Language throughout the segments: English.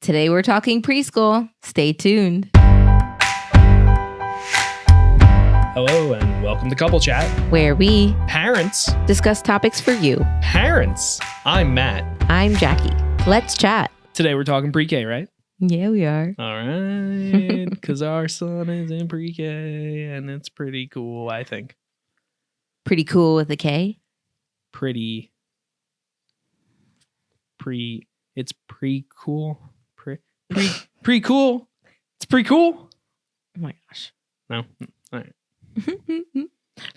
Today we're talking preschool. Stay tuned. Hello and welcome to Couple Chat. Where we Parents. discuss topics for you. Parents. I'm Matt. I'm Jackie. Let's chat. Today we're talking pre-K, right? Yeah, we are. All right. Because our son is in pre-K and it's pretty cool, I think. Pretty cool with a K. It's pre-cool. Pre-cool. It's pretty cool. Oh my gosh. No. All right.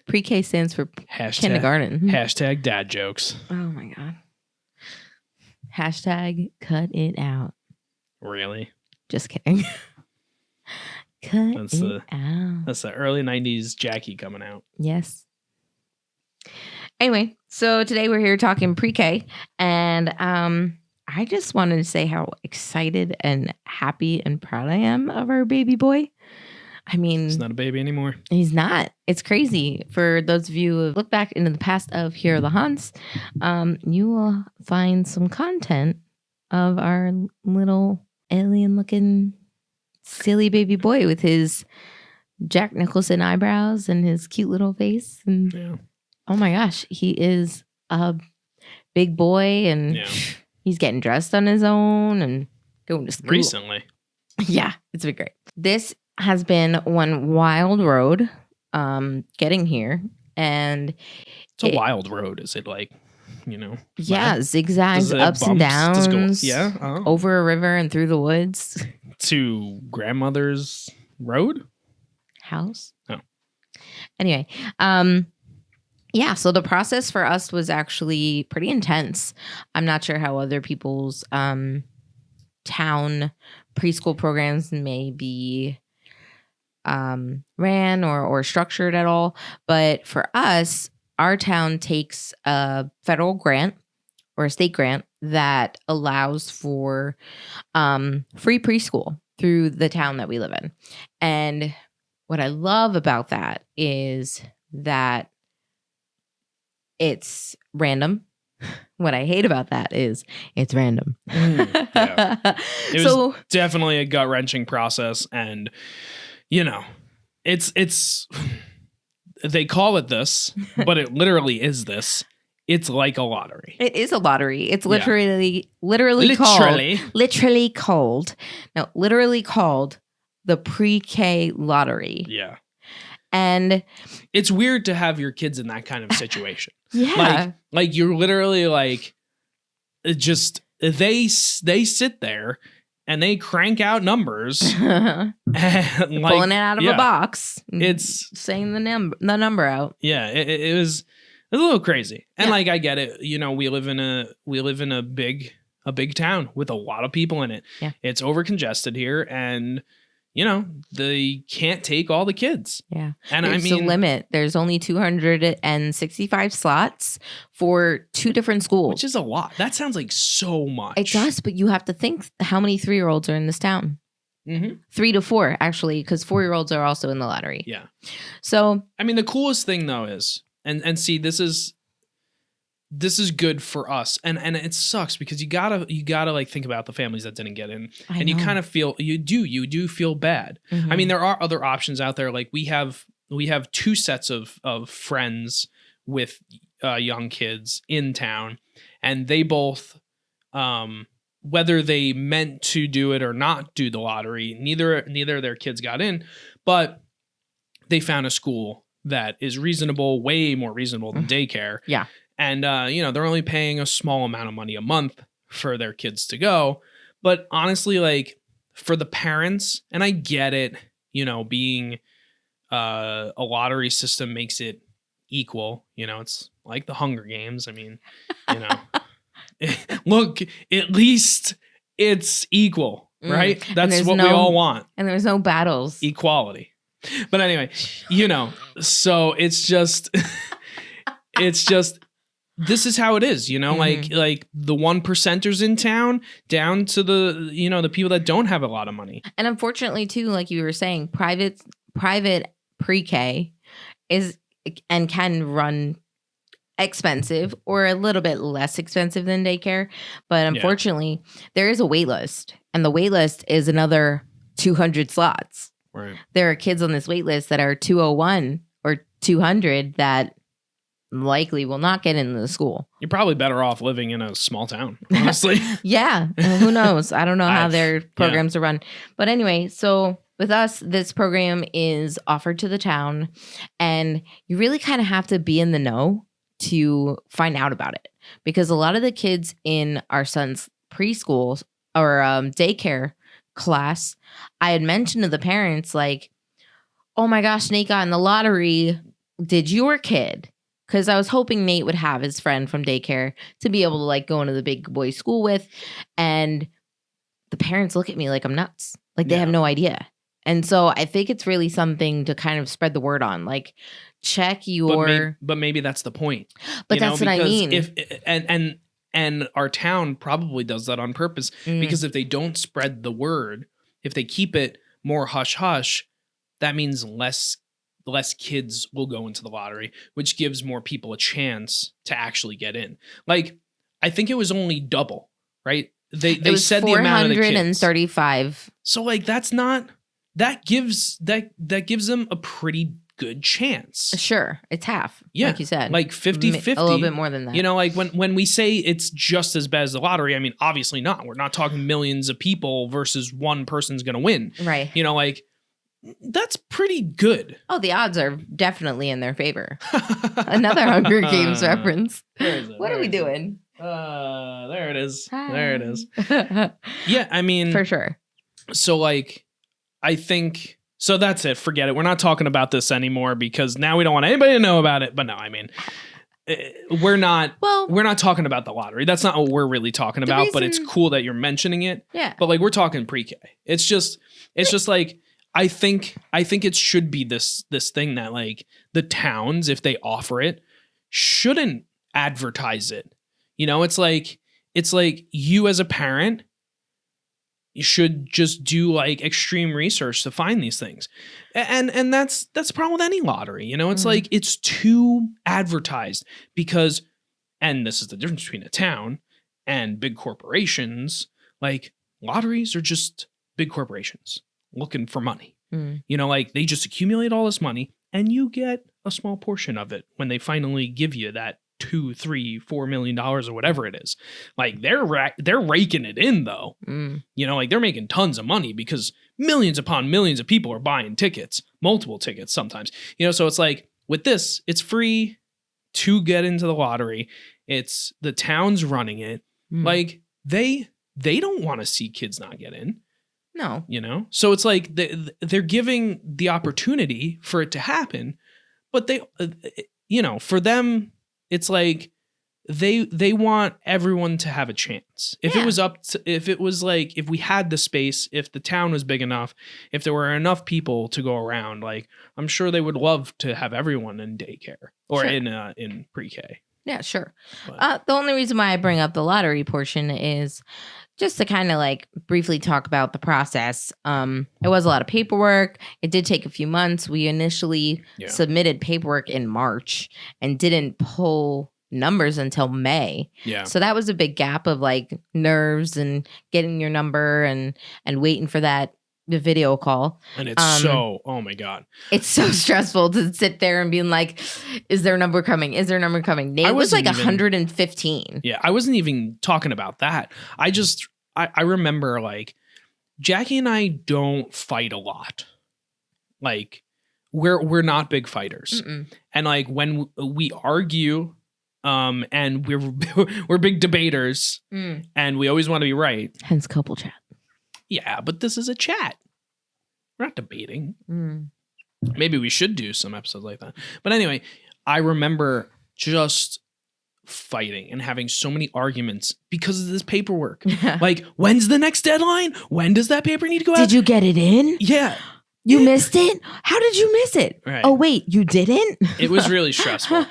Pre-K stands for Hashtag, kindergarten. Hashtag dad jokes. Oh my God. Hashtag cut it out. Really? Just kidding. Cut That's it out. That's the early 90s Jackie coming out. Yes. Anyway, so today we're here talking pre-K, and I just wanted to say how excited and happy and proud I am of our baby boy. I mean, He's not a baby anymore. He's not. It's crazy. For those of you who look back into the past of Here Are the Hahns, you will find some content of our little alien-looking silly baby boy with his Jack Nicholson eyebrows and his cute little face. And Yeah. oh my gosh, he is a big boy, and Yeah. he's getting dressed on his own and going to school. Recently. Yeah, it's been great. This has been one wild road getting here. And It's a wild road. Is it like, yeah, zigzags, Does it have ups and bumps? downs. Yeah. Oh. Over a river and through the woods. To grandmother's road? House. Oh. Anyway, yeah, so the process for us was actually pretty intense. I'm not sure how other people's town preschool programs may be ran or structured at all. But for us, our town takes a federal grant or a state grant that allows for free preschool through the town that we live in. And what I love about that is that it's random. What I hate about that is it's random. Yeah. It was definitely a gut-wrenching process, and it's they call it this, but it literally is this. It's like a lottery. It is a lottery. It's literally called the pre-K lottery. Yeah. And it's weird to have your kids in that kind of situation. Yeah. Like you're literally like, just they sit there and they crank out numbers and pulling it out of a box. It's saying the number out. Yeah, it was a little crazy. And I get it. We live in a big town with a lot of people in it. Yeah. It's over congested here, and they can't take all the kids. Yeah. And there's a limit. There's only 265 slots for 2 different schools. Which is a lot. That sounds like so much. It does, but you have to think how many 3-year-olds are in this town. Mm-hmm. 3 to 4, actually, because 4-year-olds are also in the lottery. Yeah. So, the coolest thing though is, and see, this is good for us, and it sucks because you gotta like think about the families that didn't get in, and you kind of feel you do feel bad. Mm-hmm. There are other options out there. Like we have 2 sets of friends with young kids in town, and they both, whether they meant to do it or not do the lottery, neither of their kids got in, but they found a school that is reasonable, way more reasonable than daycare. Yeah. And, they're only paying a small amount of money a month for their kids to go. But honestly, like for the parents, and I get it, being a lottery system makes it equal. It's like the Hunger Games. Look, at least it's equal, right? That's what we all want. And there's no battles. Equality. But anyway, so it's just, this is how it is, like the 1%ers in town down to the, the people that don't have a lot of money. And unfortunately too, like you were saying, private pre-K is and can run expensive or a little bit less expensive than daycare. But unfortunately, there is a wait list, and the wait list is another 200 slots. Right. There are kids on this wait list that are 201 or 200 that likely will not get into the school. You're probably better off living in a small town, honestly. Yeah. Who knows? I don't know how their programs are run. But anyway, so with us, this program is offered to the town, and you really kind of have to be in the know to find out about it, because a lot of the kids in our son's preschool or daycare class, I had mentioned to the parents, like, oh my gosh, Nate got in the lottery. Did your kid? Because I was hoping Nate would have his friend from daycare to be able to like go into the big boy school with. And the parents look at me like I'm nuts. Like they have no idea. And so I think it's really something to kind of spread the word on. Like check your... But maybe that's the point. But that's what I mean. And our town probably does that on purpose, because if they don't spread the word, if they keep it more hush-hush, that means less kids will go into the lottery, which gives more people a chance to actually get in. Like, I think it was only double, right? They said the amount of the kids. 435. So like that gives them a pretty good chance. Sure. It's half. Yeah. Like you said. Like 50-50. A little bit more than that. You know, like when we say it's just as bad as the lottery, I mean, obviously not. We're not talking millions of people versus one person's going to win. Right. You know, like that's pretty good. Oh, the odds are definitely in their favor. Another Hunger Games reference. What are we doing? There it is. Hi. There it is. Yeah, I mean, for sure. So like, I think, so that's it. Forget it. We're not talking about this anymore because now we don't want anybody to know about it. But no, I mean, we're not talking about the lottery. That's not what we're really talking about, but it's cool that you're mentioning it. Yeah. But like, we're talking pre-K. It's just like, I think it should be this thing that like the towns, if they offer it, shouldn't advertise it. You know, it's like you as a parent, you should just do like extreme research to find these things. And that's the problem with any lottery. You know, it's like it's too advertised because, and this is the difference between a town and big corporations. Like lotteries are just big corporations looking for money. You know, like they just accumulate all this money and you get a small portion of it when they finally give you that $2, $3, $4 million or whatever it is. Like they're raking it in though. You know, like they're making tons of money because millions upon millions of people are buying tickets, multiple tickets sometimes. You know, so it's like with this, it's free to get into the lottery. It's the town's running it. Like they don't want to see kids not get in. No. You know? So it's like they're giving the opportunity for it to happen, but they, you know, for them, it's like they want everyone to have a chance. If it was if we had the space, if the town was big enough, if there were enough people to go around, like I'm sure they would love to have everyone in daycare or in pre-K. Yeah, sure. The only reason why I bring up the lottery portion is just to kind of like briefly talk about the process. It was a lot of paperwork. It did take a few months. We initially submitted paperwork in March and didn't pull numbers until May. Yeah. So that was a big gap of like nerves and getting your number and waiting for the video call. And it's oh my God. It's so stressful to sit there and being like, is their number coming? Is their number coming? Nate was like 115. Yeah, I wasn't even talking about that. I remember like Jackie and I don't fight a lot. Like we're not big fighters. And like when we argue, and we're big debaters and we always want to be right. Hence couple chat. Yeah, but this is a chat. We're not debating. Maybe we should do some episodes like that. But anyway, I remember just fighting and having so many arguments because of this paperwork. Like, when's the next deadline? When does that paper need to go out? Did you get it in? Yeah. You missed it? How did you miss it? Right. Oh, wait, you didn't? It was really stressful.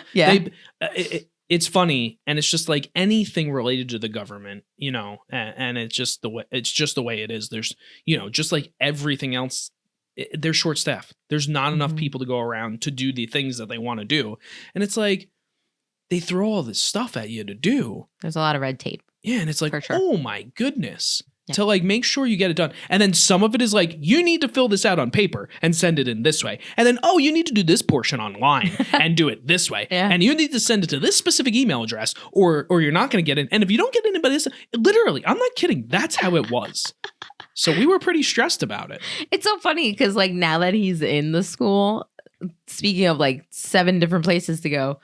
It's funny, and it's just like anything related to the government, you know, and it's just the way it is. There's, you know, just like everything else, they're short staffed. There's not enough people to go around to do the things that they want to do. And it's like, they throw all this stuff at you to do. There's a lot of red tape. Yeah, and it's like, For sure. oh my goodness. Yeah. To like make sure you get it done. And then some of it is like, you need to fill this out on paper and send it in this way. And then, oh, you need to do this portion online and do it this way. Yeah. And you need to send it to this specific email address or you're not going to get it. And if you don't get anybody this, literally, I'm not kidding. That's how it was. So we were pretty stressed about it. It's so funny because like now that he's in the school, speaking of like 7 different places to go,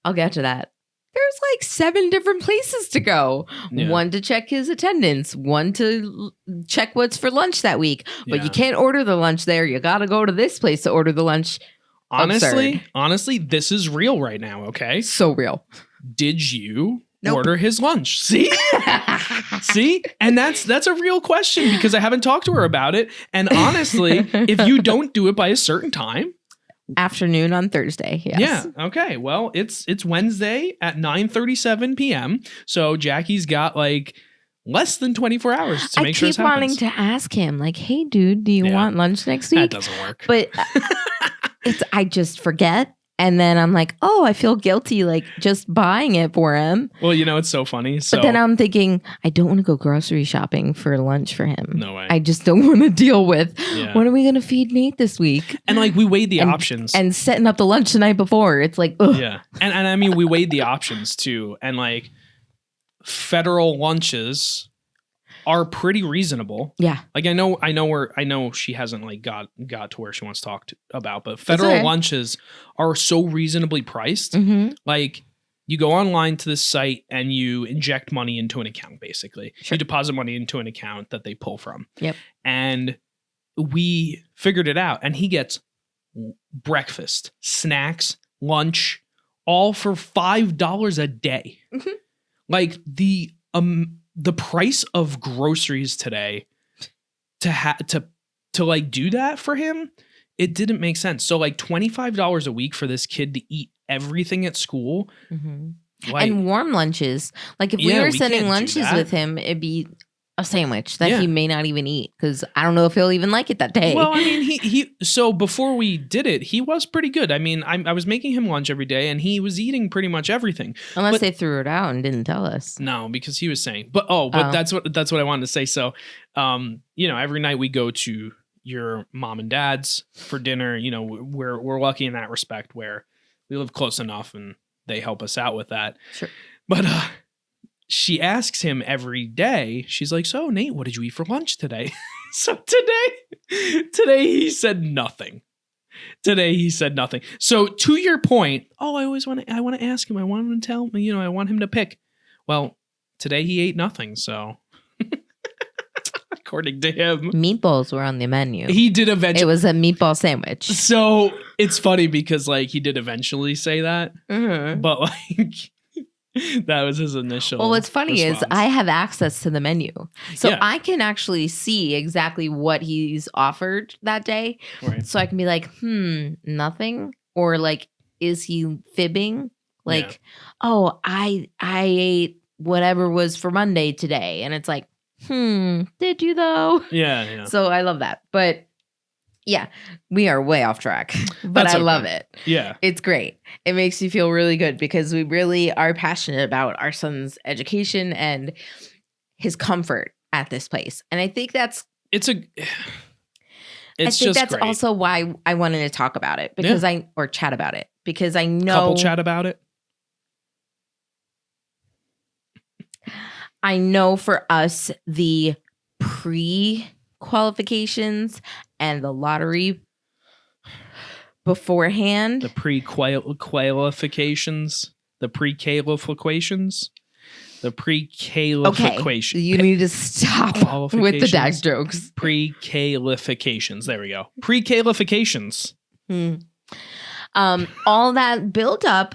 I'll get to that. There's like 7 different places to go. Yeah. One to check his attendance, one to check what's for lunch that week. But you can't order the lunch there. You got to go to this place to order the lunch. Honestly, this is real right now, okay? So real. Did you Nope. order his lunch? See? See? And that's a real question because I haven't talked to her about it. And honestly, if you don't do it by a certain time, afternoon on Thursday. Yes. yeah. Okay. Well, it's Wednesday at 9:37 p.m. So Jackie's got like less than 24 hours to make sure this I keep wanting happens. to ask him, like, hey, dude, do you want lunch next That week? doesn't work. But I just forget. And then I'm like, oh, I feel guilty, like just buying it for him. Well, you know, it's so funny. So But then I'm thinking, I don't want to go grocery shopping for lunch for him. no way. I just don't want to deal with Yeah. what are we going to feed Nate this week? And like we weighed the options. And setting up the lunch the night before. It's like, ugh. Yeah. And I mean, we weighed the options too. And like federal lunches are pretty reasonable. Yeah. Like I know she hasn't like got to where she wants to talk about, but federal okay. lunches are so reasonably priced. Mm-hmm. Like you go online to this site and you inject money into an account, basically. Sure. You deposit money into an account that they pull from. Yep. And we figured it out. And he gets breakfast, snacks, lunch, all for $5 a day. Mm-hmm. Like the price of groceries today to like do that for him, it didn't make sense. So like $25 a week for this kid to eat everything at school. Mm-hmm. Like, and warm lunches. Like if we Yeah, were we sending can't do lunches that. with him, it'd be a sandwich that Yeah. he may not even eat because I don't know if he'll even like it that day. well, I mean, he so before we did it, he was pretty good. I mean, I was making him lunch every day and he was eating pretty much everything. Unless but- they threw it out and didn't tell us. No, because he was saying, but that's what I wanted to say. So, you know, every night we go to your mom and dad's for dinner. You know, we're lucky in that respect where we live close enough and they help us out with that. Sure. But she asks him every day. She's like, "So Nate, what did you eat for lunch today?" So today he said nothing. So to your point, I want to ask him. I want him to tell me. You know, I want him to pick. Well, today he ate nothing. So according to him, Meatballs were on the menu. he did eventually. It was a meatball sandwich. So it's funny because like he did eventually say that, Mm-hmm. but like that was his initial. Well, what's funny is response. I have access to the menu. So Yeah. I can actually see exactly what he's offered that day. Right. So I can be like, nothing. Or like, is he fibbing? Like, oh, I ate whatever was for Monday today. And it's like, did you though? Yeah. So I love that. But yeah, we are way off track. But That's I okay. love it. Yeah. It's great. It makes you feel really good because we really are passionate about our son's education and his comfort at this place. And I think that's It's I think just that's great. also why I wanted to talk about it because or chat about it because I know Couple chat about it. I know for us the pre-qualifications and the lottery beforehand. The pre-qualifications. The pre-qualifications. The pre-qualifications. You need to stop with the dad jokes. Pre-qualifications. There we go. Pre-qualifications. All that built up,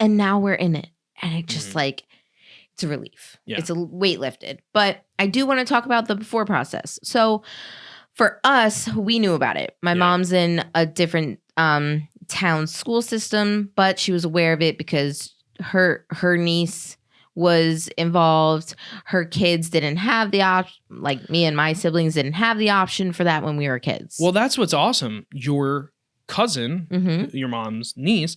and now we're in it, and it just like it's a relief. Yeah. It's a weight lifted. But I do want to talk about the before process. So for us, we knew about it. My mom's in a different town school system, but she was aware of it because her niece was involved. Her kids didn't have the option, like me and my siblings didn't have the option for that when we were kids. Well, that's what's awesome. Your cousin, your mom's niece,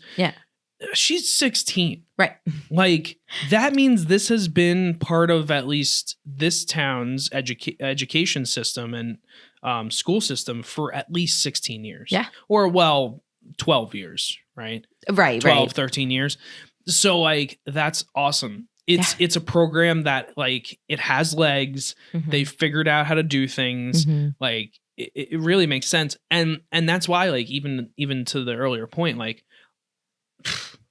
she's 16. Right. Like, that means this has been part of at least this town's education system and school system for at least 16 years. Yeah. Or, well, 12 years, right? Right. 12, 13 years. So, like, that's awesome. It's a program that, like, it has legs. Mm-hmm. They figured out how to do things. Mm-hmm. Like, it really makes sense. And that's why, like, even to the earlier point, like,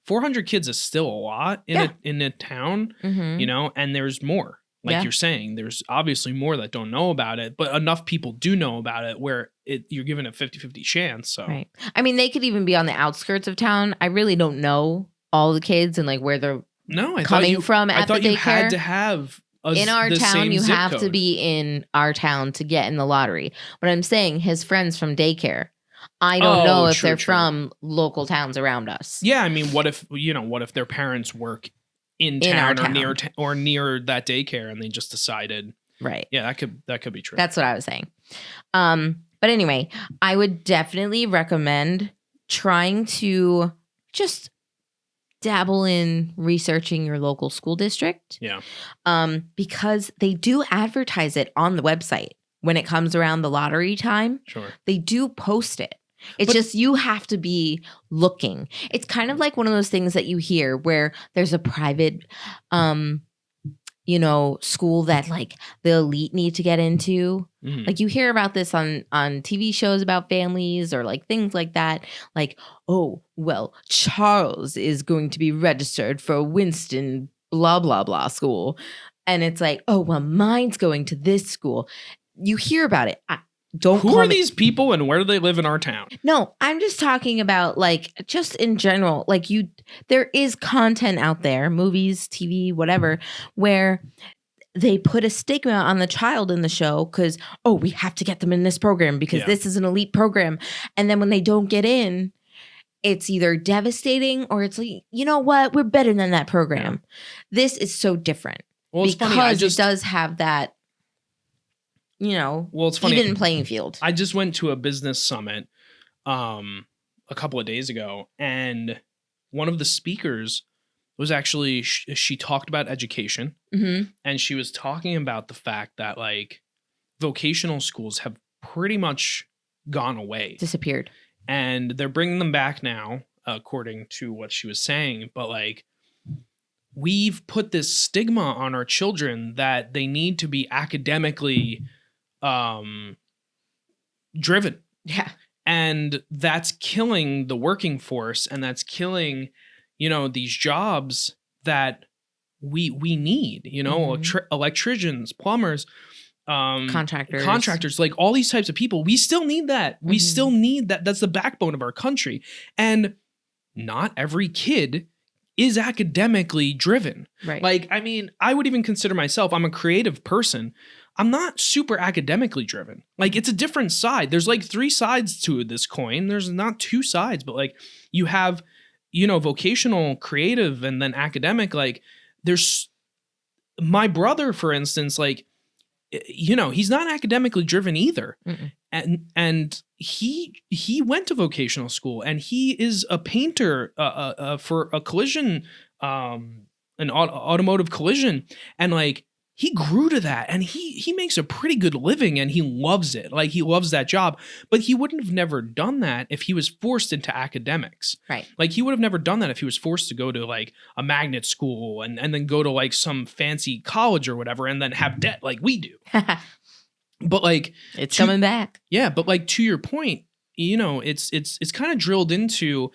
400 kids is still a lot in a town, Mm-hmm. you know, and there's more, like you're saying, there's obviously more that don't know about it, but enough people do know about it where you're given a 50-50 chance. So, right. I mean, they could even be on the outskirts of town. I really don't know all the kids and like where they're coming from at the daycare. You had to have in our town, you have to be in our town to get in the lottery. But I'm saying his friends from daycare, I don't know if they're from local towns around us. Yeah, I mean, what if their parents work in town or near that daycare and they just decided, right? Yeah, that could be true. That's what I was saying. But anyway, I would definitely recommend trying to just dabble in researching your local school district. Yeah. Because they do advertise it on the website when it comes around the lottery time. Sure. They do post it. It's just you have to be looking. It's kind of like one of those things that you hear where there's a private school that like the elite need to get into. Mm-hmm. Like you hear about this on TV shows about families or like things like that. Like, oh, well, Charles is going to be registered for Winston blah, blah, blah school. And it's like, oh, well, mine's going to this school. You hear about it. Who are these people and where do they live in our town? No, I'm just talking about like just in general, like there is content out there, movies, TV, whatever, where they put a stigma on the child in the show because, oh, we have to get them in this program because this is an elite program. And then when they don't get in, it's either devastating or it's like, you know what? We're better than that program. Yeah. This is so different because it does have that. It's funny. Even playing field. I just went to a business summit a couple of days ago, and one of the speakers was actually she talked about education, mm-hmm. and she was talking about the fact that like vocational schools have pretty much gone away, disappeared, and they're bringing them back now, according to what she was saying. But like, we've put this stigma on our children that they need to be academically driven. Yeah. And that's killing the working force, and that's killing, these jobs that we need, mm-hmm. Electricians, plumbers, contractors, like all these types of people. We still need that. Mm-hmm. We still need that. That's the backbone of our country. And not every kid is academically driven. Right. Like, I mean, I would even consider myself, I'm a creative person. I'm not super academically driven. Like, it's a different side. There's like 3 sides to this coin. There's not 2 sides, but like you have, vocational, creative, and then academic. Like, there's my brother, for instance, like, he's not academically driven either. Mm-mm. And he went to vocational school, and he is a painter for a collision, an automotive collision. And like, he grew to that, and he makes a pretty good living, and he loves it. Like, he loves that job, but he wouldn't have never done that if he was forced into academics. Right. Like, he would have never done that if he was forced to go to like a magnet school and then go to like some fancy college or whatever, and then have debt like we do. But like, it's coming back. Yeah. But like, to your point, it's kind of drilled into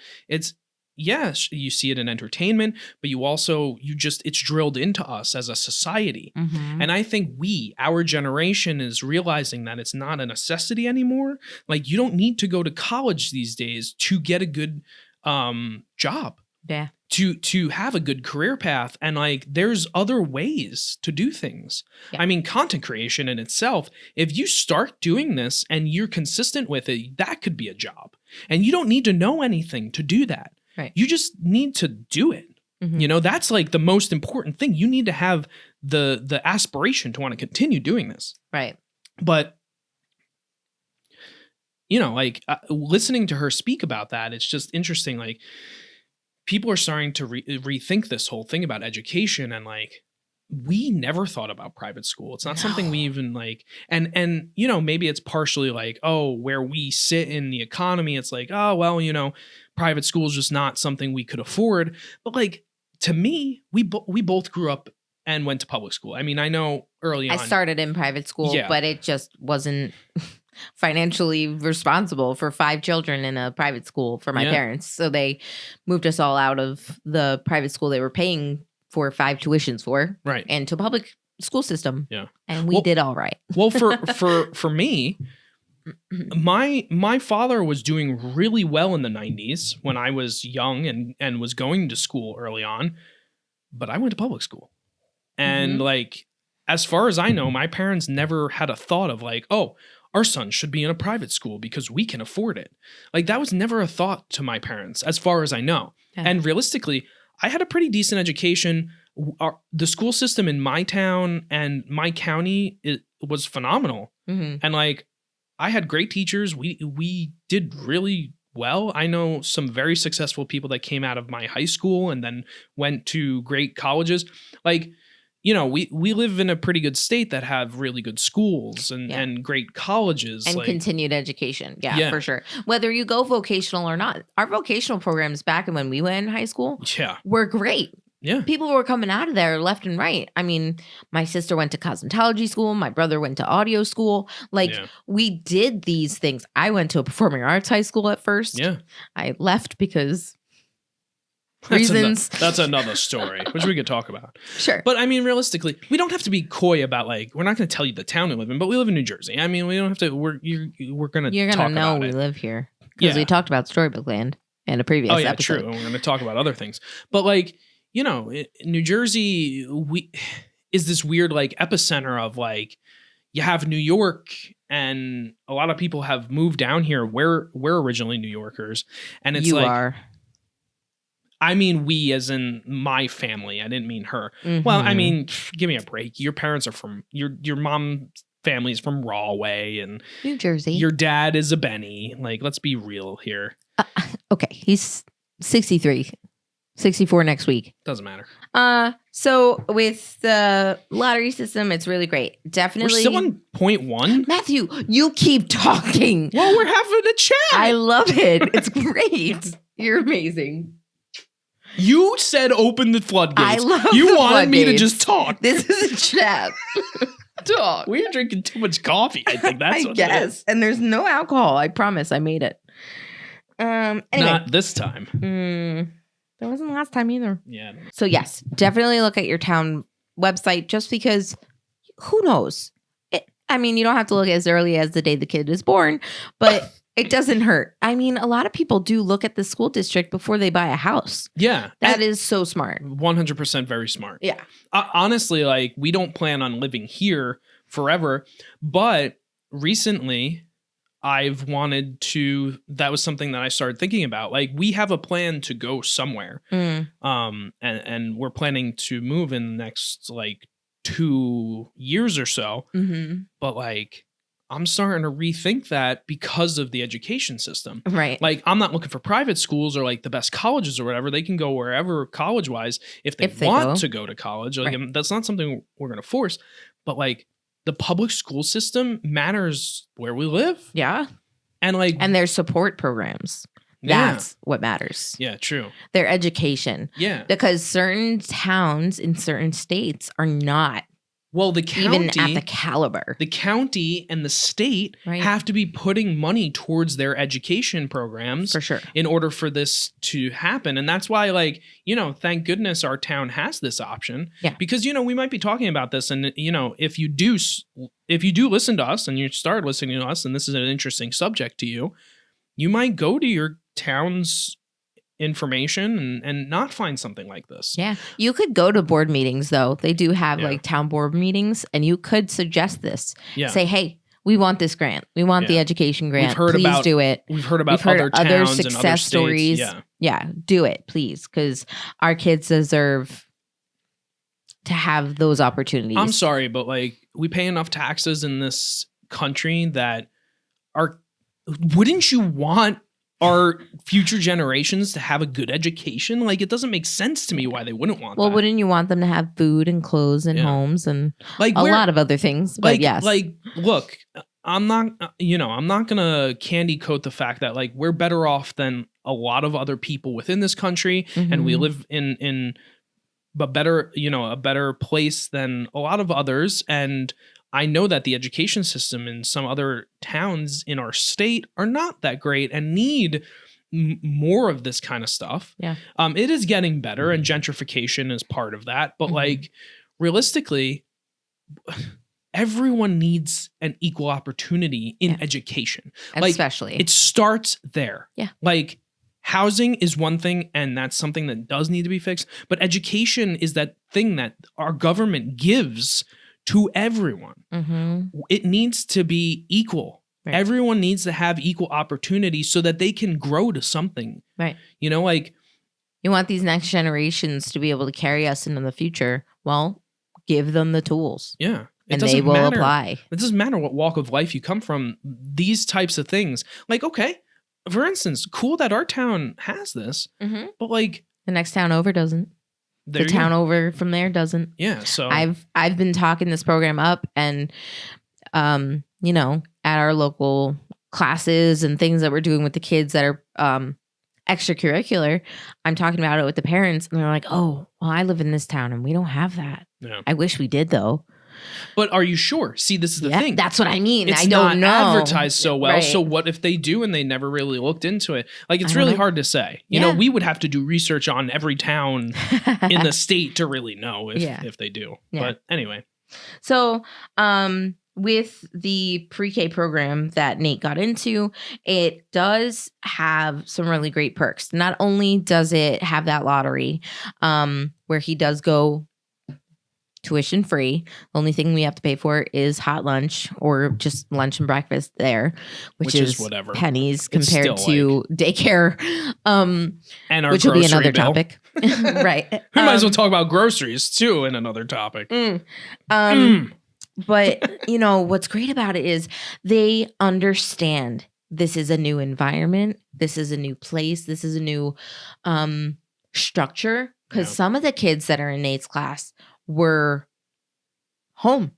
yes, you see it in entertainment, but it's drilled into us as a society. Mm-hmm. And I think our generation is realizing that it's not a necessity anymore. Like, you don't need to go to college these days to get a good job. Yeah. To have a good career path. And like, there's other ways to do things. Yeah. I mean, content creation in itself, if you start doing this and you're consistent with it, that could be a job. And you don't need to know anything to do that. Right. You just need to do it. Mm-hmm. That's like the most important thing. You need to have the aspiration to want to continue doing this. Right. But, like listening to her speak about that, it's just interesting. Like, people are starting to rethink this whole thing about education, and like we never thought about private school. It's not something we even like, and you know, maybe it's partially like, oh, where we sit in the economy, it's like, oh, well, you know, private school is just not something we could afford. But like, to me, we both grew up and went to public school. I mean, I know early on. I started in private school, but it just wasn't financially responsible for 5 children in a private school for my parents. So they moved us all out of the private school they were paying for 5 tuitions for, right, and to a public school system. Yeah. And we did all right. Well, for me, my father was doing really well in the 90s when I was young and was going to school early on, but I went to public school. And like, as far as I know, my parents never had a thought of like, oh, our son should be in a private school because we can afford it. Like, that was never a thought to my parents, as far as I know. Yeah. And realistically, I had a pretty decent education. The school system in my town and my county was phenomenal. And like, I had great teachers. We did really well. I know some very successful people that came out of my high school and then went to great colleges. Like, you know, we live in a pretty good state that have really good schools and great colleges. And like, continued education. Yeah, for sure. Whether you go vocational or not. Our vocational programs back when we went in high school were great. Yeah. People were coming out of there left and right. I mean, my sister went to cosmetology school. My brother went to audio school. Like, we did these things. I went to a performing arts high school at first. Yeah. I left because... reasons. That's another story, which we could talk about. Sure. But I mean, realistically, we don't have to be coy about like, we're not going to tell you the town we live in, but we live in New Jersey. I mean, we don't have to, you're going to You're going to know we live here. Because we talked about Storybook Land in a previous episode. True. And we're going to talk about other things. But like, you know, New Jersey is this weird like epicenter of like, you have New York, and a lot of people have moved down here. We're originally New Yorkers. And it's I mean, we as in my family. I didn't mean her. Well, I mean, give me a break. Your parents are from your mom's family is from Rahway and New Jersey. Your dad is a Benny. Like, let's be real here. Okay, he's 63, 64 next week. Doesn't matter. So with the lottery system, it's really great. Definitely. We're still on 0.1. Matthew, you keep talking. Well, we're having a chat. I love it. It's great. You're amazing. You said open the floodgates. I love You the wanted floodgates. me to just talk. This is a chat. Talk. We're drinking too much coffee. I think that's what it is. And there's no alcohol. I promise. I made it. Anyway. Not this time. There wasn't last time either. Yeah. So yes, definitely look at your town website, just because who knows? I mean, you don't have to look as early as the day the kid is born, but it doesn't hurt. I mean, a lot of people do look at the school district before they buy a house. Yeah. That is so smart. 100% very smart. Yeah. Honestly, like, we don't plan on living here forever, but recently I've wanted to, that was something that I started thinking about. Like, we have a plan to go somewhere. And we're planning to move in the next like 2 years or so. But like, I'm starting to rethink that because of the education system. Right. Like, I'm not looking for private schools or like the best colleges or whatever. They can go wherever college wise if they want to go to college. Like, that's not something we're going to force. But like, the public school system matters where we live. Yeah. And like, and their support programs. That's what matters. Yeah, true. Their education. Yeah. Because certain towns in certain states are not. Well, the county, even at the caliber. The county and the state have to be putting money towards their education programs. For sure. In order for this to happen. And that's why, like, you know, thank goodness our town has this option. Yeah. Because, you know, we might be talking about this. And, you know, if you do listen to us and you start listening to us and this is an interesting subject to you, you might go to your town's information and not find something like this. Yeah. You could go to board meetings though. They do have like town board meetings, and you could suggest this. Yeah. Say, hey, we want this grant. We want the education grant. Please do it. We've heard about other towns success and other stories. Yeah. Do it, please. Because our kids deserve to have those opportunities. I'm sorry, but like, we pay enough taxes in this country that wouldn't you want our future generations to have a good education? Like, it doesn't make sense to me why they wouldn't want Well, that. wouldn't you want them to have food and clothes and homes and like a lot of other things? But yes. Like, look, I'm not gonna candy coat the fact that like we're better off than a lot of other people within this country, and we live in a better place than a lot of others. And I know that the education system in some other towns in our state are not that great and need more of this kind of stuff. Yeah. It is getting better, and gentrification is part of that. But like, realistically, everyone needs an equal opportunity in education. Especially. Like, it starts there. Yeah. Like, housing is one thing, and that's something that does need to be fixed. But education is that thing that our government gives to everyone. It needs to be equal. Right. Everyone needs to have equal opportunity so that they can grow to something. Right. You know, like, you want these next generations to be able to carry us into the future. Well, give them the tools. Yeah. And they will apply. It doesn't matter what walk of life you come from. These types of things. Like, okay, for instance, cool that our town has this, but like the next town over doesn't. The town over from there doesn't. Yeah. So I've been talking this program up, and you know, at our local classes and things that we're doing with the kids that are extracurricular, I'm talking about it with the parents, and they're like, "Oh, well, I live in this town and we don't have that. Yeah. I wish we did though." But are you sure? See, this is the thing. That's what I mean. It's I don't know. Advertised so well. Right. So what if they do and they never really looked into it? Like, it's really hard to say. You know, we would have to do research on every town in the state to really know if they do. Yeah. But anyway. So, with the pre-K program that Nate got into, it does have some really great perks. Not only does it have that lottery, where he does go tuition free. The only thing we have to pay for is hot lunch or just lunch and breakfast there, which is whatever pennies compared to daycare. And our which will be another topic. Right. We might as well talk about groceries too in another topic. But you know, what's great about it is they understand this is a new environment. This is a new place. This is a new structure. Because some of the kids that are in Nate's class were home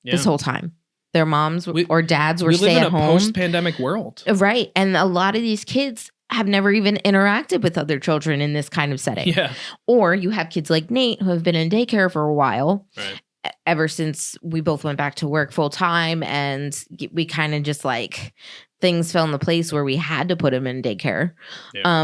this whole time. Their moms or dads were stay at home. We live in a post-pandemic world. Right. And a lot of these kids have never even interacted with other children in this kind of setting. Yeah. Or you have kids like Nate who have been in daycare for a while. Right. Ever since we both went back to work full time, and we kind of just like things fell into place where we had to put him in daycare. Yeah.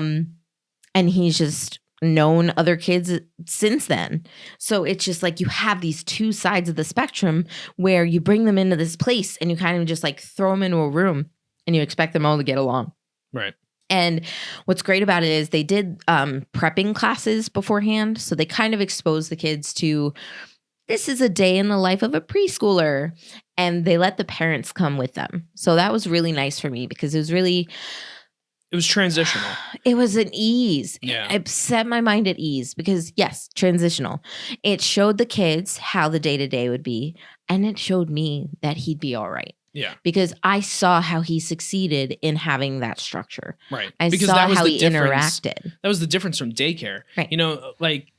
And he's just known other kids since then. So it's just like you have these two sides of the spectrum where you bring them into this place and you kind of just like throw them into a room and you expect them all to get along. Right. And what's great about it is they did prepping classes beforehand. So they kind of exposed the kids to, this is a day in the life of a preschooler, and they let the parents come with them. So that was really nice for me because it was transitional. It was an ease. Yeah. It set my mind at ease because, yes, transitional. It showed the kids how the day-to-day would be, and it showed me that he'd be all right. Yeah. Because I saw how he succeeded in having that structure. Right. I because saw that was how the he difference. interacted. That was the difference from daycare. Right. You know, like,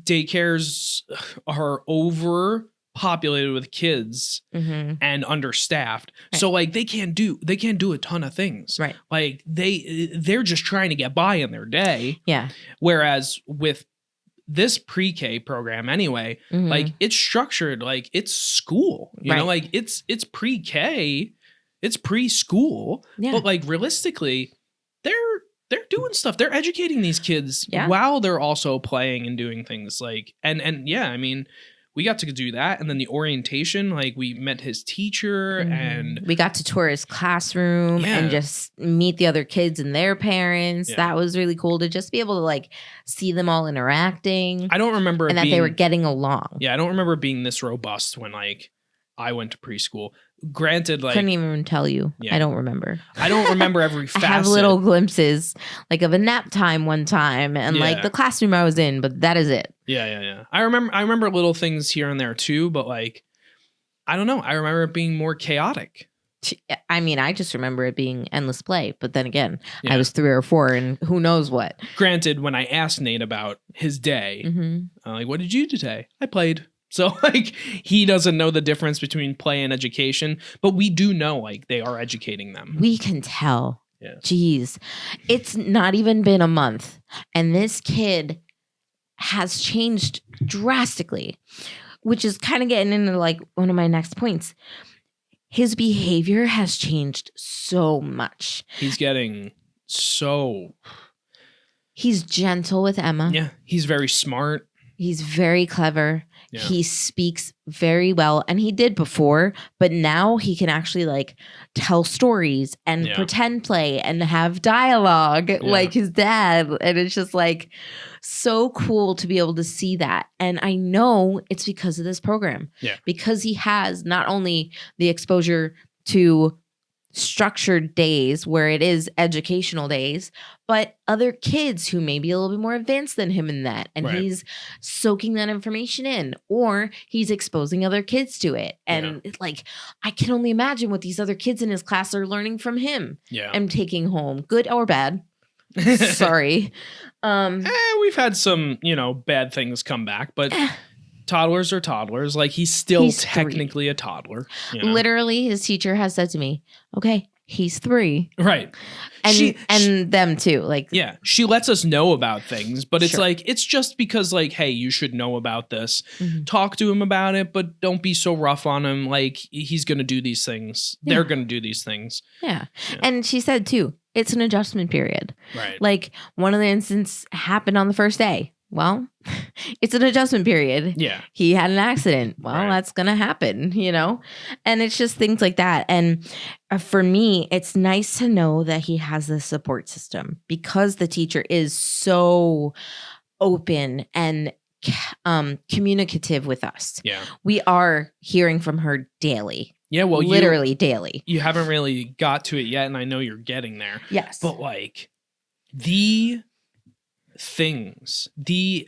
daycares are overpopulated with kids and understaffed. Right. So like they can't do a ton of things. Right. Like they're just trying to get by in their day. Yeah. Whereas with this pre-K program anyway, like it's structured like it's school. You know, like it's pre-K, it's preschool. Yeah. But like realistically, they're doing stuff. They're educating these kids while they're also playing and doing things like, and yeah, I mean, we got to do that. And then the orientation, like we met his teacher and we got to tour his classroom and just meet the other kids and their parents. Yeah. That was really cool to just be able to like see them all interacting. I don't remember and that they were getting along. Yeah. I don't remember it being this robust when like I went to preschool. Granted, like couldn't even tell you. Yeah. I don't remember. I don't remember every facet. I have little glimpses, like of a nap time one time, and like the classroom I was in, but that is it. Yeah. I remember little things here and there too, but like I don't know. I remember it being more chaotic. I mean, I just remember it being endless play, but then again, Yeah. I was 3 or 4 and who knows what. Granted, when I asked Nate about his day, Mm-hmm. like, what did you do today? I played. So like he doesn't know the difference between play and education, but we do know like they are educating them. We can tell. Yeah. Jeez. It's not even been a month and this kid has changed drastically, which is kind of getting into like one of my next points. His behavior has changed so much. He's getting so... He's gentle with Emma. Yeah, he's very smart. He's very clever. Yeah. He speaks very well. And he did before, but now he can actually like tell stories and pretend play and have dialogue like his dad. And it's just like so cool to be able to see that. And I know it's because of this program. Yeah. Because he has not only the exposure to structured days where it is educational days, but other kids who may be a little bit more advanced than him in that. And he's soaking that information in, or he's exposing other kids to it. And it's like, I can only imagine what these other kids in his class are learning from him and taking home, good or bad. Sorry. We've had some, bad things come back, but toddlers are toddlers. Like he's still technically 3. A toddler. Literally, his teacher has said to me, okay, he's 3. Right. And them too. Like, yeah, she lets us know about things, but it's like, it's just because like, hey, you should know about this. Mm-hmm. Talk to him about it, but don't be so rough on him. Like he's going to do these things. Yeah. They're going to do these things. Yeah. And she said too, it's an adjustment period. Right. Like one of the incidents happened on the first day. Well, it's an adjustment period. Yeah. He had an accident. Well, that's going to happen, And it's just things like that. And for me, it's nice to know that he has this support system because the teacher is so open and communicative with us. Yeah. We are hearing from her daily. Yeah, well, literally daily. You haven't really got to it yet, and I know you're getting there. Yes. But like the things, the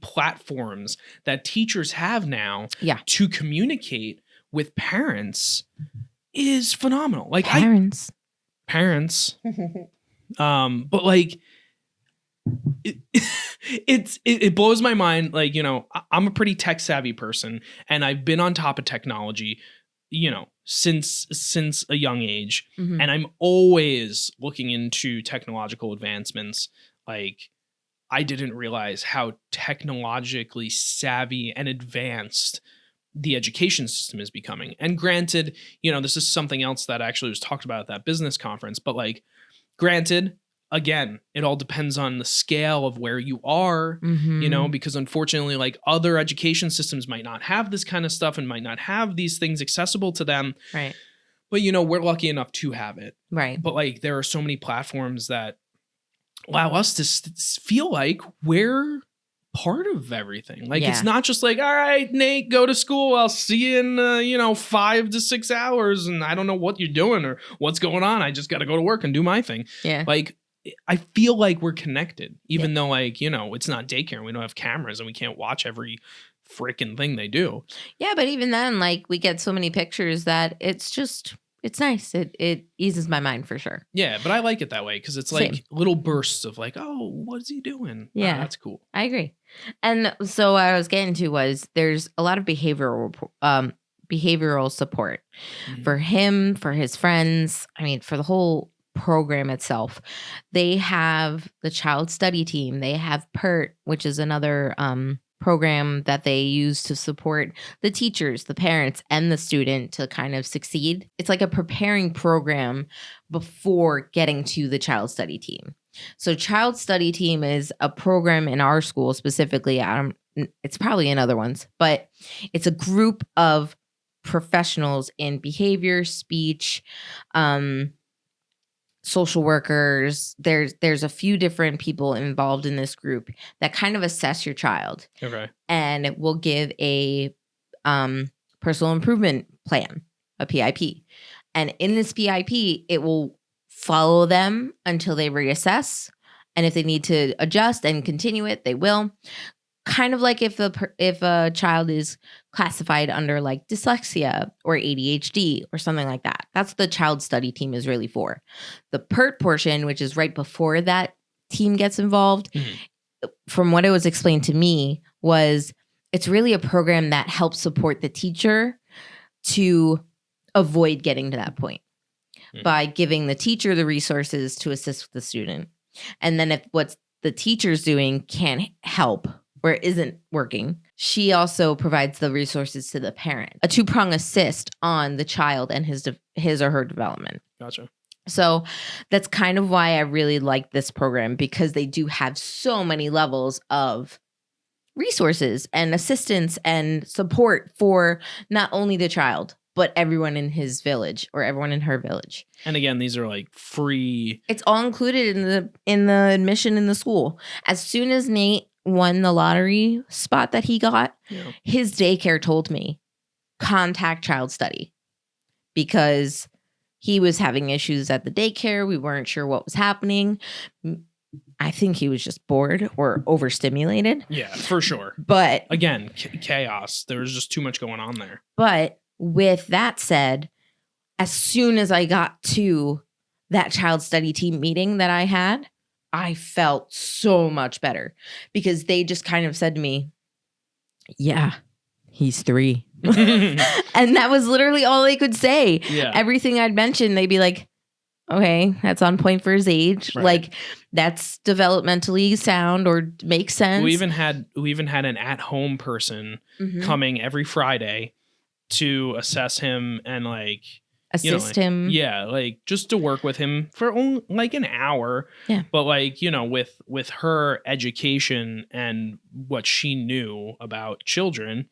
platforms that teachers have now to communicate with parents is phenomenal. Like parents. But like it blows my mind. Like, I'm a pretty tech savvy person and I've been on top of technology, since a young age. Mm-hmm. And I'm always looking into technological advancements. Like I didn't realize how technologically savvy and advanced the education system is becoming. And granted, this is something else that actually was talked about at that business conference, but like, granted, again, it all depends on the scale of where you are, because unfortunately, like other education systems might not have this kind of stuff and might not have these things accessible to them. Right. But, we're lucky enough to have it. Right. But like, there are so many platforms that allow us to feel like we're part of everything. Like it's not just like, all right, Nate, go to school. I'll see you in 5 to 6 hours, and I don't know what you're doing or what's going on. I just got to go to work and do my thing. Yeah. Like I feel like we're connected, even though like it's not daycare and we don't have cameras and we can't watch every freaking thing they do. Yeah, but even then, like we get so many pictures that it's nice. It eases my mind for sure. Yeah, but I like it that way because it's like little bursts of like, oh, what is he doing? Yeah, that's cool. I agree. And so what I was getting to was there's a lot of behavioral support for him, for his friends. I mean, for the whole program itself. They have the child study team. They have PERT, which is another program that they use to support the teachers, the parents, and the student to kind of succeed. It's like a preparing program before getting to the child study team. So child study team is a program in our school specifically. It's probably in other ones, but it's a group of professionals in behavior, speech, social workers. There's a few different people involved in this group that kind of assess your child. Okay. And it will give a personal improvement plan, a PIP. And in this PIP, it will follow them until they reassess. And if they need to adjust and continue it, they will. kind of like if a child is classified under like dyslexia or ADHD or something like that. That's what the child study team is really for. The PERT portion, which is right before that team gets involved, from what it was explained to me, was it's really a program that helps support the teacher to avoid getting to that point by giving the teacher the resources to assist with the student. And then if what the teacher's doing can't help or isn't working, she also provides the resources to the parent. A two-prong assist on the child and his or her development. Gotcha. So that's kind of why I really like this program, because they do have so many levels of resources and assistance and support for not only the child, but everyone in his village or everyone in her village. And again, these are like free. It's all included in the admission in the school. As soon as Nate won the lottery spot that he got, his daycare told me, contact child study, because he was having issues at the daycare. We weren't sure what was happening. I think he was just bored or overstimulated. Yeah, for sure. But again, chaos. There was just too much going on there. But with that said, as soon as I got to that child study team meeting that I had, I felt so much better, because they just kind of said to me, yeah, he's 3. And that was literally all they could say. Yeah. Everything I'd mentioned, they'd be like, okay, that's on point for his age. Right. Like, that's developmentally sound or makes sense. We even had an at-home person coming every Friday to assess him and like assist him. Yeah, like just to work with him for only like an hour. Yeah. But like, with her education and what she knew about children,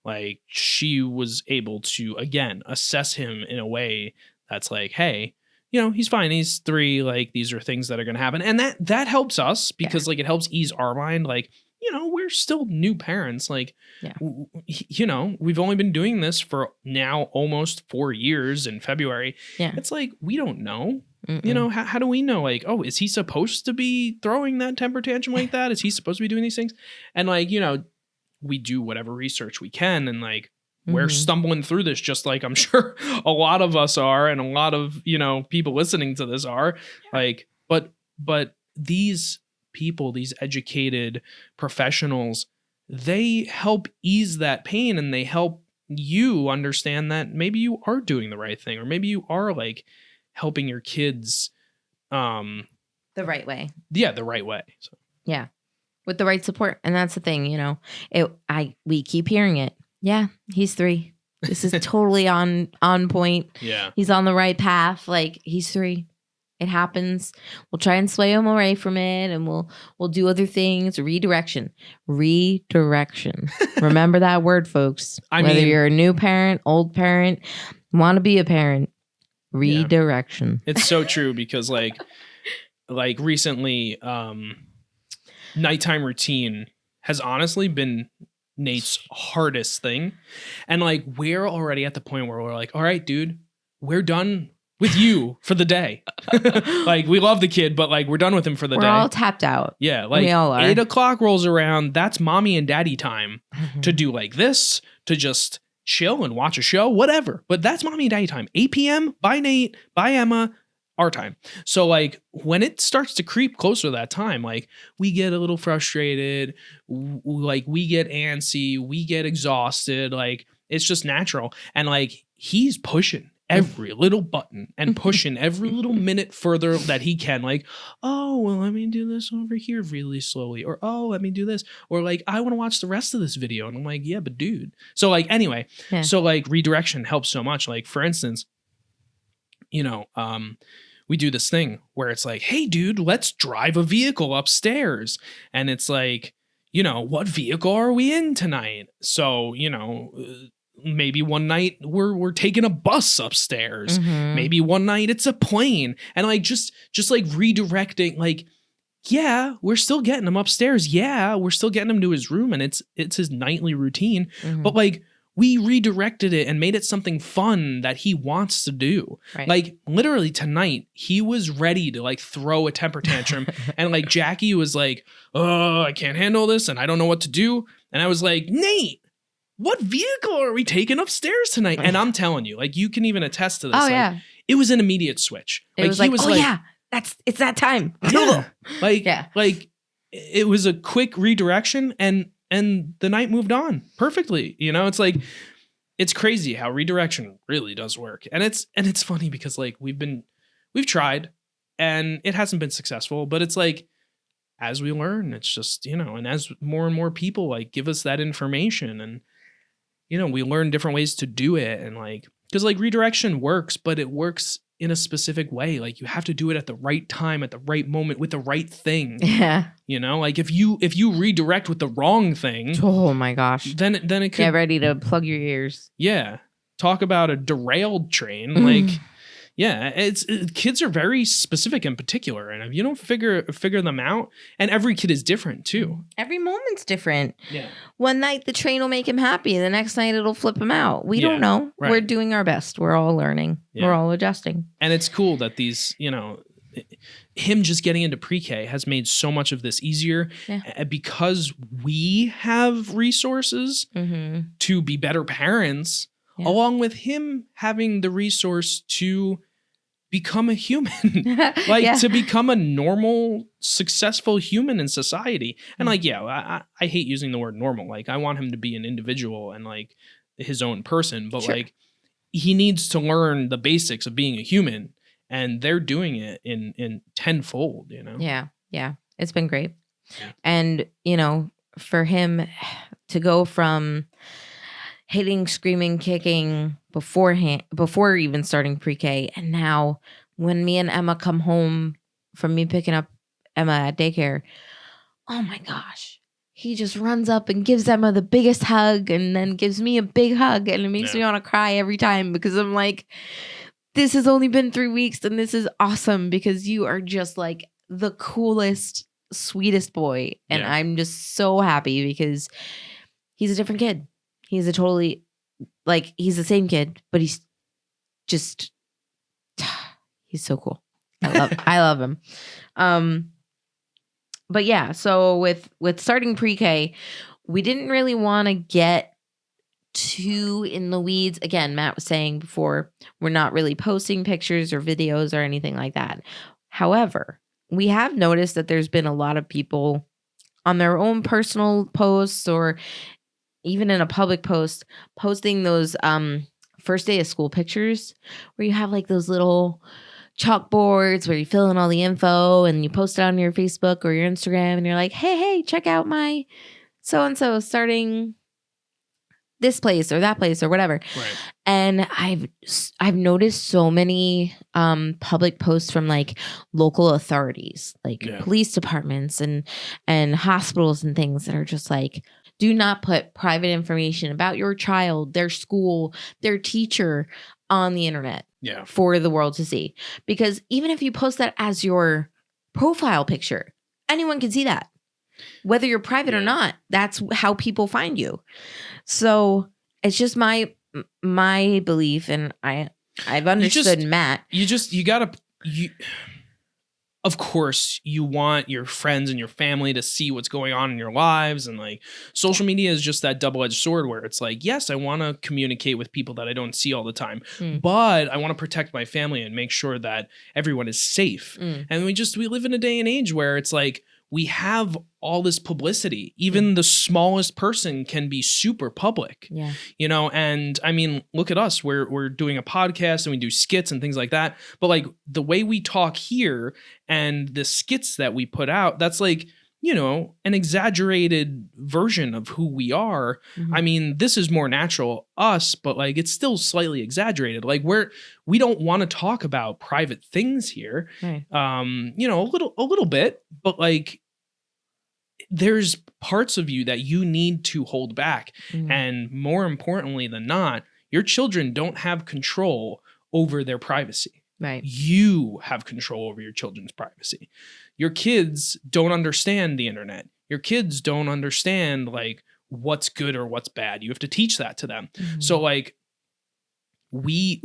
like she was able to again assess him in a way that's like, hey, he's fine. He's 3. Like, these are things that are going to happen. And that helps us because like it helps ease our mind. Like, we're still new parents. Like, we've only been doing this for now almost 4 years in February. Yeah. It's like, we don't know. How do we know? Like, oh, is he supposed to be throwing that temper tantrum like that? Is he supposed to be doing these things? And like, we do whatever research we can. And like, we're stumbling through this just like I'm sure a lot of us are, and a lot of, people listening to this are. Like, but these people, these educated professionals, they help ease that pain, and they help you understand that maybe you are doing the right thing, or maybe you are like helping your kids the right way. Yeah, the right way. So yeah. With the right support. And that's the thing, we keep hearing it. Yeah, he's 3. This is totally on point. Yeah. He's on the right path. Like, he's 3. It happens. We'll try and sway him away from it, and we'll do other things. Redirection. Remember that word, folks. Whether you're a new parent, old parent, want to be a parent. Redirection. Yeah. It's so true, because like recently, nighttime routine has honestly been Nate's hardest thing. And like, we're already at the point where we're like, all right, dude, we're done with you for the day. Like, we love the kid, but like, we're done with him for the day. We're all tapped out. Yeah. Like, we all are. 8 o'clock rolls around. That's mommy and daddy time to do like this, to just chill and watch a show, whatever. But that's mommy and daddy time. 8 p.m. by Nate, by Emma, our time. So like, when it starts to creep closer to that time, like, we get a little frustrated, like we get antsy, we get exhausted. Like, it's just natural. And like, he's pushing every little button and pushing every little minute further that he can. Like, oh, well, let me do this over here really slowly. Or, oh, let me do this. Or like, I want to watch the rest of this video. And I'm like, yeah, but dude. So like, anyway, so like redirection helps so much. Like, for instance, we do this thing where it's like, hey, dude, let's drive a vehicle upstairs. And it's like, what vehicle are we in tonight? So, maybe one night we're taking a bus upstairs. Maybe one night it's a plane. And like, just like redirecting, like, yeah, we're still getting him upstairs. Yeah, we're still getting him to his room, and it's his nightly routine. But like, we redirected it and made it something fun that he wants to do. Right. Like literally tonight, he was ready to like throw a temper tantrum. And like Jackie was like, oh, I can't handle this and I don't know what to do. And I was like, Nate, what vehicle are we taking upstairs tonight? And I'm telling you, like you can even attest to this. Oh, like, yeah. It was an immediate switch. It was like, oh yeah, it's that time. Yeah. Like, yeah. Like it was a quick redirection and the night moved on perfectly. You know, it's like, it's crazy how redirection really does work. And it's funny because like we've tried and it hasn't been successful, but it's like, as we learn, it's just, you know, and as more and more people like give us that information and, you know, we learn different ways to do it. And like, cause like redirection works, but it works in a specific way. Like you have to do it at the right time, at the right moment with the right thing. Yeah. You know, like if you redirect with the wrong thing, oh my gosh, then it could get ready to plug your ears. Yeah. Talk about a derailed train. Like, yeah, kids are very specific and particular. And if you don't figure them out, and every kid is different too. Every moment's different. Yeah. One night the train will make him happy. The next night it'll flip him out. We don't know. Right. We're doing our best. We're all learning. Yeah. We're all adjusting. And it's cool that these, you know, him just getting into pre-K has made so much of this easier because we have resources to be better parents, along with him having the resource to become a human, like to become a normal, successful human in society. And like, I hate using the word normal. Like I want him to be an individual and like his own person, but like he needs to learn the basics of being a human. And they're doing it in tenfold, you know? Yeah. It's been great. Yeah. And, you know, for him to go from hitting, screaming, kicking before even starting pre-K. And now when me and Emma come home from me picking up Emma at daycare, oh my gosh, he just runs up and gives Emma the biggest hug and then gives me a big hug. And it makes me want to cry every time because I'm like, this has only been 3 weeks and this is awesome because you are just like the coolest, sweetest boy. And I'm just so happy because he's a different kid. He's a totally, like, he's the same kid, but he's just, he's so cool. I love him. But yeah, so with starting pre-K, we didn't really want to get too in the weeds. Again, Matt was saying before, we're not really posting pictures or videos or anything like that. However, we have noticed that there's been a lot of people on their own personal posts or even in a public post posting those first day of school pictures where you have like those little chalkboards where you fill in all the info and you post it on your Facebook or your Instagram and you're like, hey, check out my so-and-so starting this place or that place or whatever. Right. And I've noticed so many public posts from like local authorities, like police departments and hospitals and things that are just like, do not put private information about your child, their school, their teacher on the internet for the world to see. Because even if you post that as your profile picture, anyone can see that. Whether you're private or not, that's how people find you. So it's just my belief, and I've understood Matt. Of course, you want your friends and your family to see what's going on in your lives. And like social media is just that double-edged sword where it's like, yes, I want to communicate with people that I don't see all the time, but I want to protect my family and make sure that everyone is safe. And we live in a day and age where it's like, we have all this publicity. Even the smallest person can be super public, you know? And I mean, look at us, we're doing a podcast and we do skits and things like that. But like the way we talk here and the skits that we put out, that's like, you know, an exaggerated version of who we are. I mean, this is more natural us, but like, it's still slightly exaggerated. Like we don't want to talk about private things here. Right. You know, a little bit, but like, there's parts of you that you need to hold back. And more importantly than not, your children don't have control over their privacy. Right. You have control over your children's privacy. Your kids don't understand the internet. Your kids don't understand like what's good or what's bad. You have to teach that to them. Mhm. So like we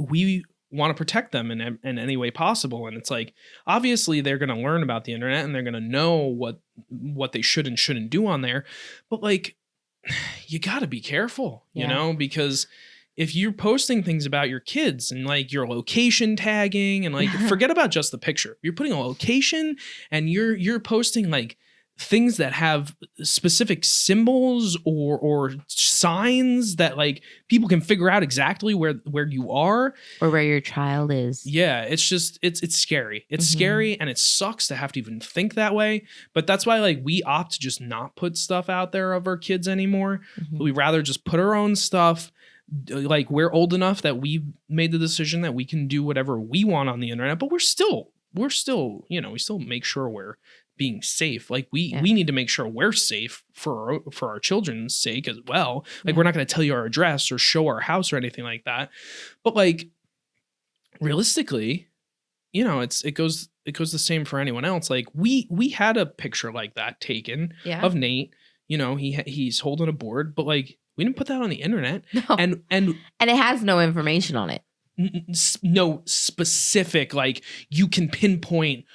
want to protect them in any way possible. And it's like, obviously they're going to learn about the internet and they're going to know what they should and shouldn't do on there. But like, you got to be careful, you know, because if you're posting things about your kids and like your location tagging and like, forget about just the picture, you're putting a location and you're posting like things that have specific symbols or signs that like people can figure out exactly where you are or where your child is. Yeah, it's just it's scary. It's scary, and it sucks to have to even think that way. But that's why like we opt to just not put stuff out there of our kids anymore. We rather just put our own stuff. Like we're old enough that we've made the decision that we can do whatever we want on the internet, but we're still, you know, we still make sure we're being safe. Like we need to make sure we're safe for our children's sake as well. Like we're not going to tell you our address or show our house or anything like that. But like realistically, you know, it goes the same for anyone else. Like we had a picture like that taken of Nate. You know, he's holding a board, but like we didn't put that on the internet. No. And it has no information on it. No specific, like you can pinpoint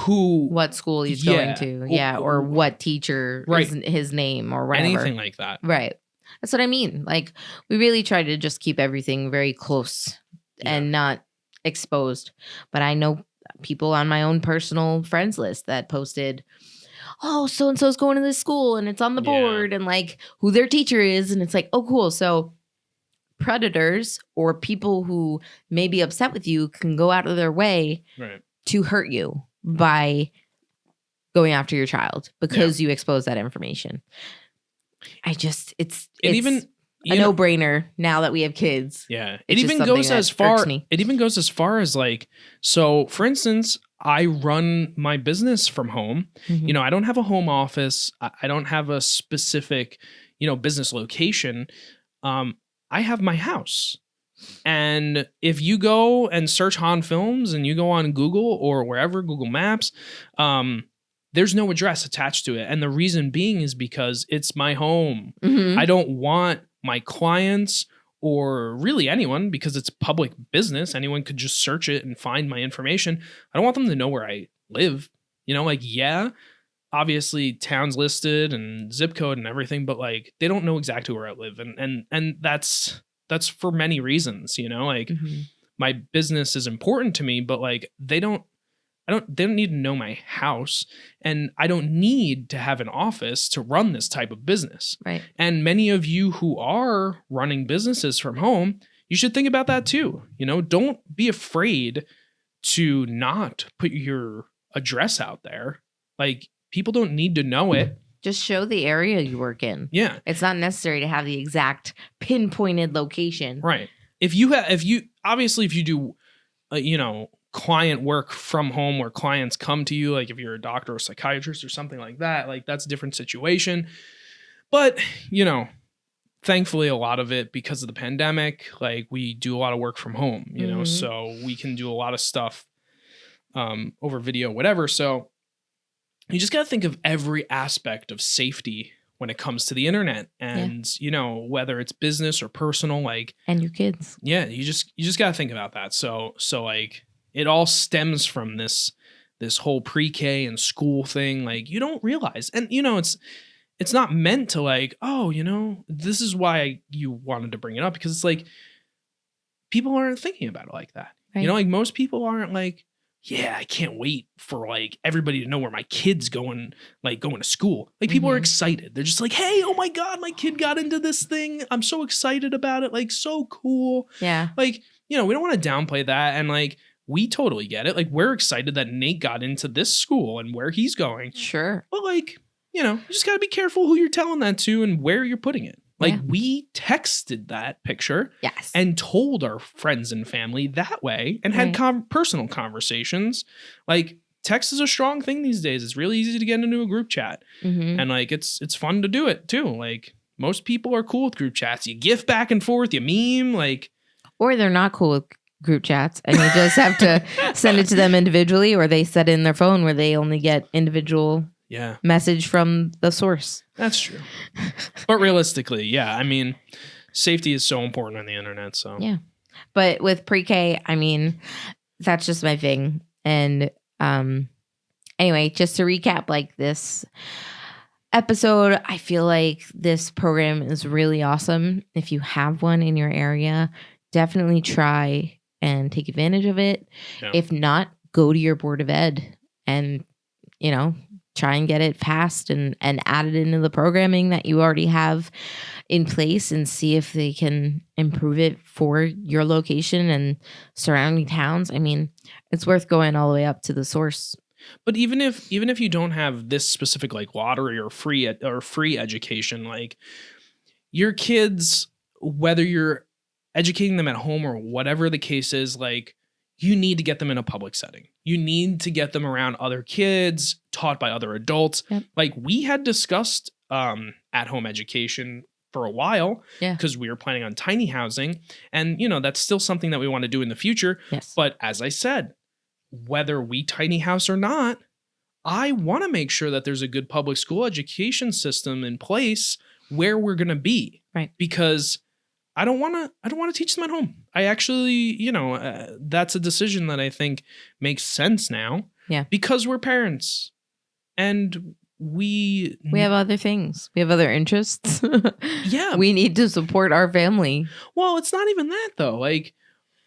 what school he's going to, or what teacher is his name or whatever. Anything like that. Right. That's what I mean. Like we really try to just keep everything very close and not exposed. But I know people on my own personal friends list that posted, oh, so-and-so's going to this school and it's on the board and like who their teacher is. And it's like, oh, cool. So predators or people who may be upset with you can go out of their way to hurt you by going after your child because you expose that information. It's even a no-brainer now that we have kids. Yeah. It even goes as far as like, so for instance, I run my business from home. You know, I don't have a home office. I don't have a specific, you know, business location. I have my house. And if you go and search Hahn Films and you go on Google or wherever, Google Maps, there's no address attached to it. And the reason being is because it's my home. I don't want my clients or really anyone, because it's public business, anyone could just search it and find my information. I don't want them to know where I live. You know, like, obviously town's listed and zip code and everything, but like they don't know exactly where I live. And that's for many reasons, you know, like my business is important to me, but like they don't need to know my house, and I don't need to have an office to run this type of business. Right. And many of you who are running businesses from home, you should think about that too. You know, don't be afraid to not put your address out there. Like people don't need to know it. Just show the area you work in. Yeah. It's not necessary to have the exact pinpointed location. Right. If you do, you know, client work from home where clients come to you, like if you're a doctor or psychiatrist or something like that, like that's a different situation. But, you know, thankfully a lot of it, because of the pandemic, like we do a lot of work from home, you know, so we can do a lot of stuff over video, whatever. So you just got to think of every aspect of safety when it comes to the internet, and you know, whether it's business or personal, like, and your kids. Yeah. You just got to think about that. So like it all stems from this whole pre-K and school thing. Like you don't realize, and you know, it's not meant to like, oh, you know, this is why you wanted to bring it up, because it's like people aren't thinking about it like that. Right. You know, like most people aren't like, yeah, I can't wait for like everybody to know where my kid's going to school. Like people are excited. They're just like, hey, oh my God, my kid got into this thing. I'm so excited about it. Like so cool. Yeah. Like, you know, we don't want to downplay that. And like, we totally get it. Like we're excited that Nate got into this school and where he's going. Sure. But like, you know, you just got to be careful who you're telling that to and where you're putting it. Like we texted that picture and told our friends and family that way and had personal conversations. Like text is a strong thing these days. It's really easy to get into a group chat. And like, it's fun to do it too. Like most people are cool with group chats. You gif back and forth, you meme, like. Or they're not cool with group chats and you just have to send it to them individually, or they set it in their phone where they only get individual Yeah. message from the source. That's true. But realistically, yeah, I mean, safety is so important on the internet. So Yeah. But with pre-K, I mean, that's just my thing. And anyway, just to recap, like this episode, I feel like this program is really awesome. If you have one in your area, definitely try and take advantage of it. Yeah. If not, go to your board of ed and, you know, try and get it fast and add it into the programming that you already have in place and see if they can improve it for your location and surrounding towns. I mean, it's worth going all the way up to the source. But even if you don't have this specific like lottery or free education, like your kids, whether you're educating them at home or whatever the case is, like you need to get them in a public setting. You need to get them around other kids, taught by other adults. Yep. Like we had discussed at-home education for a while because we were planning on tiny housing. And, you know, that's still something that we want to do in the future. Yes. But as I said, whether we tiny house or not, I want to make sure that there's a good public school education system in place where we're going to be. Right. Because I don't want to teach them at home. I actually, you know, that's a decision that I think makes sense now. Yeah. Because we're parents and we have other things. We have other interests. Yeah. We need to support our family. Well, it's not even that though. Like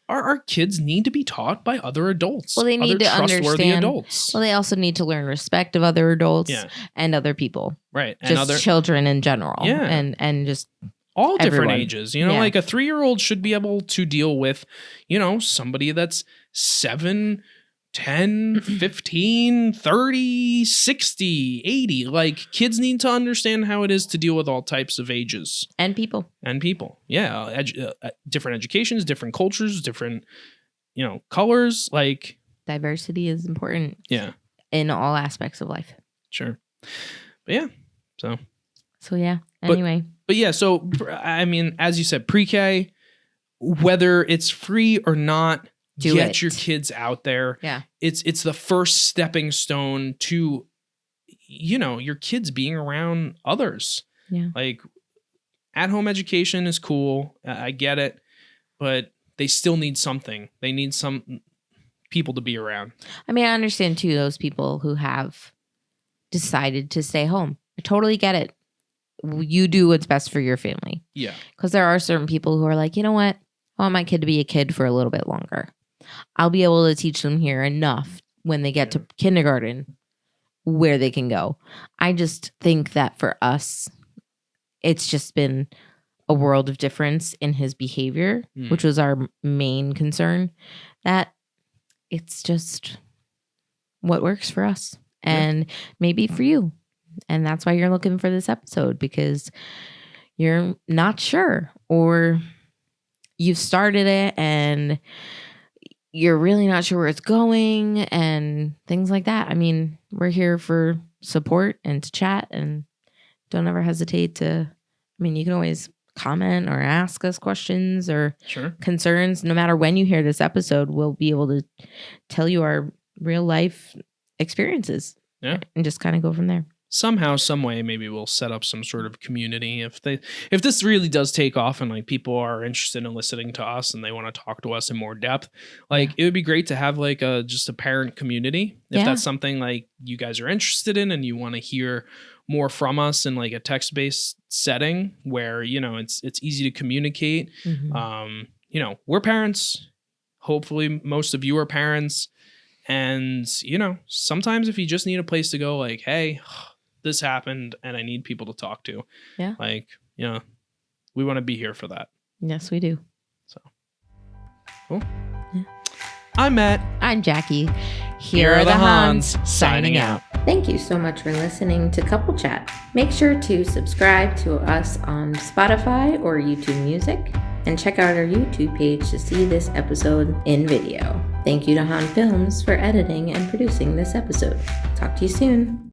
our kids need to be taught by other adults. Well, they need other to trustworthy understand. Adults. Well, they also need to learn respect of other adults and other people. Right. And just other children in general. Yeah. And just all different everyone. ages, you know, like a 3-year-old should be able to deal with, you know, somebody that's 7, 10, 15, 30, 60, 80. Like kids need to understand how it is to deal with all types of ages. And people. Yeah. Different educations, different cultures, different, you know, colors. Like diversity is important. Yeah. In all aspects of life. Sure. But yeah. So yeah. Anyway. But yeah, so I mean, as you said, pre-K, whether it's free or not, get your kids out there. Yeah. It's the first stepping stone to, you know, your kids being around others. Yeah. Like at-home education is cool. I get it, but they still need something. They need some people to be around. I mean, I understand too, those people who have decided to stay home. I totally get it. You do what's best for your family. Yeah. Because there are certain people who are like, you know what? I want my kid to be a kid for a little bit longer. I'll be able to teach them here enough when they get to kindergarten where they can go. I just think that for us, it's just been a world of difference in his behavior, which was our main concern, that it's just what works for us and maybe for you. And that's why you're looking for this episode, because you're not sure or you've started it and you're really not sure where it's going and things like that. I mean, we're here for support and to chat, and don't ever hesitate to, I mean, you can always comment or ask us questions or concerns. No matter when you hear this episode, we'll be able to tell you our real life experiences and just kind of go from there. Somehow, some way, maybe we'll set up some sort of community if this really does take off and like people are interested in listening to us and they want to talk to us in more depth. Like it would be great to have like just a parent community if that's something like you guys are interested in and you want to hear more from us in like a text-based setting where, you know, it's easy to communicate. You know, we're parents. Hopefully, most of you are parents, and you know, sometimes if you just need a place to go, like, hey, this happened and I need people to talk to. Yeah. Like, you know, we want to be here for that. Yes, we do. So, cool. Yeah. I'm Matt. I'm Jackie. Here are the Hahns signing out. Thank you so much for listening to Couple Chat. Make sure to subscribe to us on Spotify or YouTube Music and check out our YouTube page to see this episode in video. Thank you to Hahn Films for editing and producing this episode. Talk to you soon.